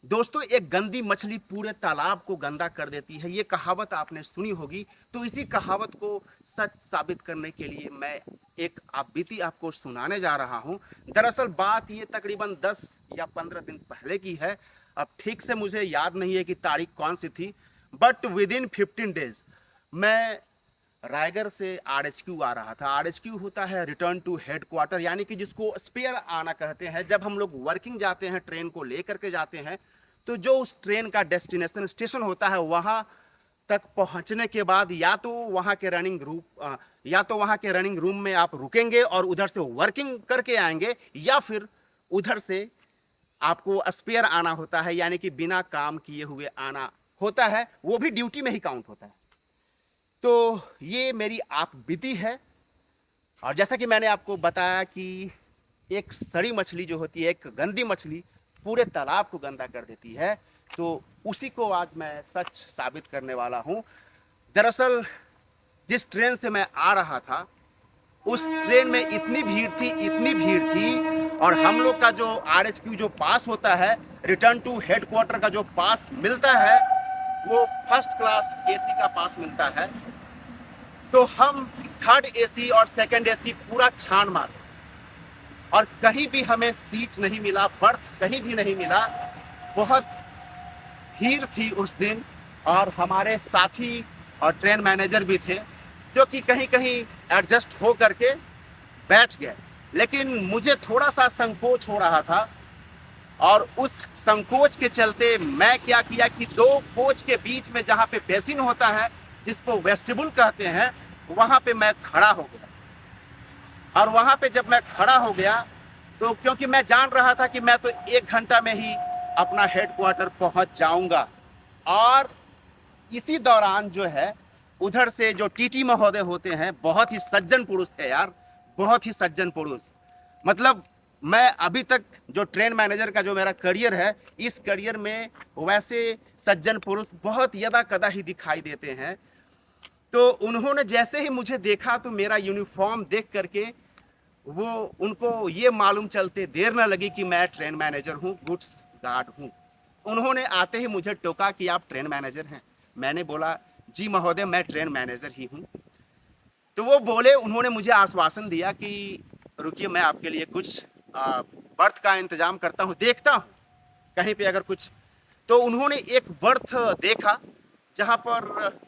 दोस्तों, एक गंदी मछली पूरे तालाब को गंदा कर देती है, ये कहावत आपने सुनी होगी। तो इसी कहावत को सच साबित करने के लिए मैं एक आप बीती आपको सुनाने जा रहा हूँ। दरअसल बात ये तकरीबन 10 या 15 दिन पहले की है। अब ठीक से मुझे याद नहीं है कि तारीख कौन सी थी, बट विद इन 15 डेज मैं रायगढ़ से आरएचक्यू आ रहा था। आरएचक्यू होता है रिटर्न टू हेडक्वार्टर, यानी कि जिसको स्पेयर आना कहते हैं। जब हम लोग वर्किंग जाते हैं, ट्रेन को लेकर के जाते हैं, तो जो उस ट्रेन का डेस्टिनेशन स्टेशन होता है वहाँ तक पहुँचने के बाद या तो वहाँ के रनिंग रूम में आप रुकेंगे और उधर से वर्किंग करके आएंगे, या फिर उधर से आपको स्पेयर आना होता है, यानी कि बिना काम किए हुए आना होता है। वो भी ड्यूटी में ही काउंट होता है। तो ये मेरी आप बीती है। और जैसा कि मैंने आपको बताया कि एक सड़ी मछली जो होती है, एक गंदी मछली पूरे तालाब को गंदा कर देती है, तो उसी को आज मैं सच साबित करने वाला हूँ। दरअसल जिस ट्रेन से मैं आ रहा था, उस ट्रेन में इतनी भीड़ थी, और हम लोग का जो आरएचक्यू जो पास होता है, रिटर्न टू हेडक्वार्टर का जो पास मिलता है, वो फर्स्ट क्लास एसी का पास मिलता है। तो हम थर्ड एसी और सेकंड एसी पूरा छान मार, और कहीं भी हमें सीट नहीं मिला, बर्थ कहीं भी नहीं मिला। बहुत भीड़ थी उस दिन, और हमारे साथी और ट्रेन मैनेजर भी थे जो कि कहीं कहीं एडजस्ट हो करके बैठ गए। लेकिन मुझे थोड़ा सा संकोच हो रहा था, और उस संकोच के चलते मैं क्या किया कि दो कोच के बीच में जहाँ पे बेसिन होता है, जिसको वेस्टिबुल कहते हैं, वहाँ पे मैं खड़ा हो गया। और वहाँ पे जब मैं खड़ा हो गया, तो क्योंकि मैं जान रहा था कि मैं तो 1 घंटा में ही अपना हेडक्वार्टर पहुँच जाऊँगा। और इसी दौरान जो है, उधर से जो टीटी महोदय होते हैं, बहुत ही सज्जन पुरुष थे यार, बहुत ही सज्जन पुरुष। मतलब मैं अभी तक जो ट्रेन मैनेजर का जो मेरा करियर है, इस करियर में वैसे सज्जन पुरुष बहुत यदा कदा ही दिखाई देते हैं। तो उन्होंने जैसे ही मुझे देखा, तो मेरा यूनिफॉर्म देख करके वो उनको ये मालूम चलते देर न लगी कि मैं ट्रेन मैनेजर हूँ, गुड्स गार्ड हूँ। उन्होंने आते ही मुझे टोका कि आप ट्रेन मैनेजर हैं। मैंने बोला, जी महोदय, मैं ट्रेन मैनेजर ही हूँ। तो वो बोले, उन्होंने मुझे आश्वासन दिया कि रुकिए, मैं आपके लिए कुछ बर्थ का इंतजाम करता हूँ, देखता हूँ कहीं पे अगर कुछ। तो उन्होंने एक बर्थ देखा जहाँ पर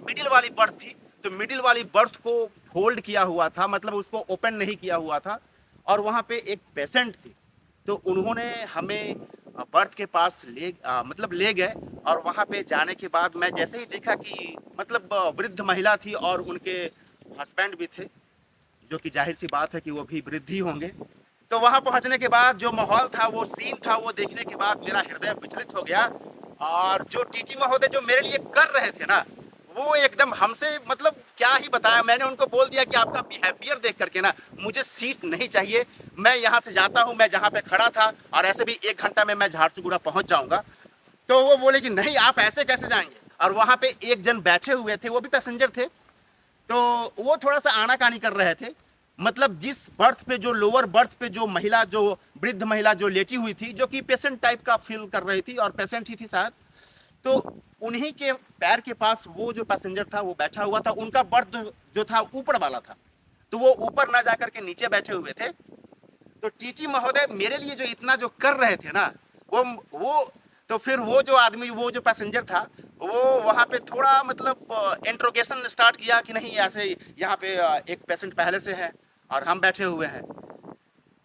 मिडिल वाली बर्थ थी। तो मिडिल वाली बर्थ को फोल्ड किया हुआ था, मतलब उसको ओपन नहीं किया हुआ था, और वहाँ पे एक पेशेंट थी। तो उन्होंने हमें बर्थ के पास मतलब ले गए। और वहाँ पे जाने के बाद मैं जैसे ही देखा कि मतलब वृद्ध महिला थी और उनके हस्बैंड भी थे, जो कि जाहिर सी बात है कि वो भी वृद्ध ही होंगे। तो वहाँ पहुँचने के बाद जो माहौल था, वो सीन था, वो देखने के बाद मेरा हृदय विचलित हो गया। और जो टीटी महोदय जो मेरे लिए कर रहे थे ना, वो एकदम हमसे, मतलब क्या ही बताया। मैंने उनको बोल दिया कि आपका बिहेवियर देख करके ना, मुझे सीट नहीं चाहिए, मैं यहाँ से जाता हूँ। मैं जहाँ पे खड़ा था, और ऐसे भी 1 घंटा में मैं झारसुगुड़ा पहुँच जाऊँगा। तो वो बोले कि नहीं, आप ऐसे कैसे जाएंगे। और वहाँ पे एक जन बैठे हुए थे, वो भी पैसेंजर थे। तो वो थोड़ा सा आनाकानी कर रहे थे। मतलब जिस बर्थ पे, जो लोअर बर्थ पे जो महिला, जो वृद्ध महिला जो लेटी हुई थी, जो कि पेशेंट टाइप का फील कर रही थी, और पेशेंट ही थी शायद। तो उन्हीं के पैर के पास वो जो पैसेंजर था वो बैठा हुआ था। उनका बर्थ जो था ऊपर वाला था, तो वो ऊपर ना जाकर के नीचे बैठे हुए थे। तो टीटी महोदय मेरे लिए जो इतना जो कर रहे थे ना, वो तो फिर वो जो आदमी, वो जो पैसेंजर था, वो वहाँ पे थोड़ा मतलब इंट्रोगेशन स्टार्ट किया कि नहीं, ऐसे यहाँ पे एक पेशेंट पहले से है और हम बैठे हुए हैं।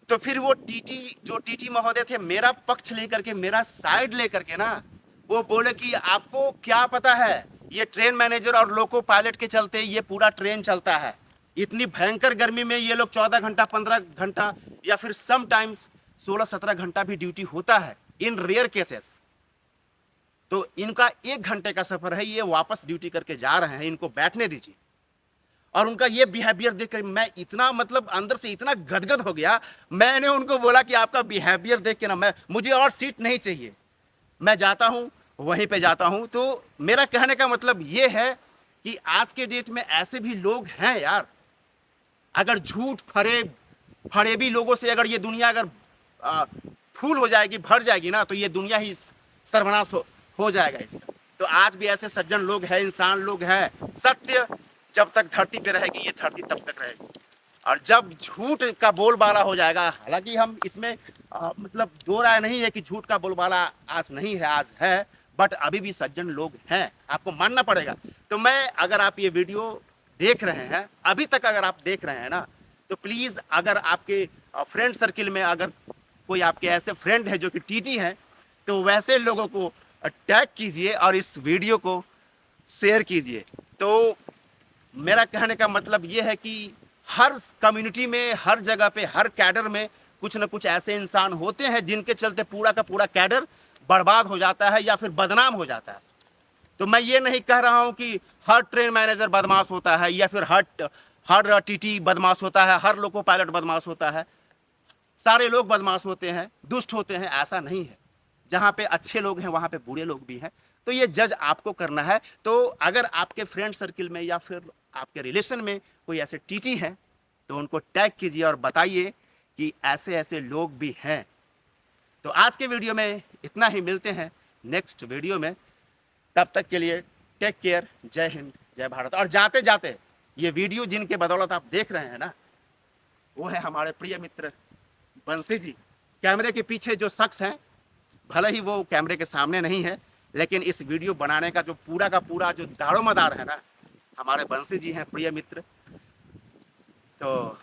तो फिर वो टीटी महोदय थे, मेरा पक्ष लेकर के, मेरा साइड लेकर के ना, वो बोले कि आपको क्या पता है, ये ट्रेन मैनेजर और लोको पायलट के चलते ये पूरा ट्रेन चलता है। इतनी भयंकर गर्मी में ये लोग 14 घंटा, 15 घंटा, या फिर समटाइम्स 16-17 घंटा भी ड्यूटी होता है, इन रेयर केसेस। तो इनका 1 घंटे का सफर है, ये वापस ड्यूटी करके जा रहे हैं, इनको बैठने दीजिए। और उनका ये बिहेवियर देखकर मैं इतना, मतलब अंदर से इतना गदगद हो गया। मैंने उनको बोला कि आपका बिहेवियर देख के ना, मुझे और सीट नहीं चाहिए, मैं जाता हूँ, वहीं पे जाता हूँ। तो मेरा कहने का मतलब ये है कि आज के डेट में ऐसे भी लोग हैं यार। अगर झूठ फरेबी लोगों से अगर ये दुनिया अगर फूल हो जाएगी, भर जाएगी ना, तो ये दुनिया ही सर्वनाश हो जाएगा इसका। तो आज भी ऐसे सज्जन लोग हैं, इंसान लोग हैं। सत्य जब तक धरती पे रहेगी, ये धरती तब तक रहेगी। और जब झूठ का बोलबाला हो जाएगा, हालांकि हम इसमें मतलब दो राय नहीं है कि झूठ का बोलबाला आज नहीं है, आज है, बट अभी भी सज्जन लोग हैं, आपको मानना पड़ेगा। तो मैं, अगर आप ये वीडियो देख रहे हैं, अभी तक अगर आप देख रहे हैं ना, तो प्लीज़ अगर आपके फ्रेंड सर्किल में अगर कोई आपके ऐसे फ्रेंड है जो कि टीटी हैं, तो वैसे लोगों को टैग कीजिए और इस वीडियो को शेयर कीजिए। तो मेरा कहने का मतलब ये है कि हर कम्युनिटी में, हर जगह पे, हर कैडर में कुछ न कुछ ऐसे इंसान होते हैं जिनके चलते पूरा का पूरा कैडर बर्बाद हो जाता है या फिर बदनाम हो जाता है। तो मैं ये नहीं कह रहा हूं कि हर ट्रेन मैनेजर बदमाश होता है या फिर हर टीटी बदमाश होता है, हर लोको पायलट बदमाश होता है। सारे लोग बदमाश होते हैं, दुष्ट होते हैं, ऐसा नहीं है। जहाँ पे अच्छे लोग हैं वहाँ पे बुरे लोग भी हैं। तो ये जज आपको करना है। तो अगर आपके फ्रेंड सर्किल में या फिर आपके रिलेशन में कोई ऐसे टीटी हैं, तो उनको टैग कीजिए और बताइए कि ऐसे ऐसे लोग भी हैं। तो आज के वीडियो में इतना ही, मिलते हैं नेक्स्ट वीडियो में। तब तक के लिए टेक केयर, जय हिंद, जय भारत। और जाते जाते, ये वीडियो जिनके बदौलत आप देख रहे हैं ना, वो है हमारे प्रिय मित्र बंसी जी। कैमरे के पीछे जो शख्स हैं, भले ही वो कैमरे के सामने नहीं है, लेकिन इस वीडियो बनाने का जो पूरा का पूरा जो दारोमदार है ना, हमारे बंसी जी हैं, प्रिय मित्र। तो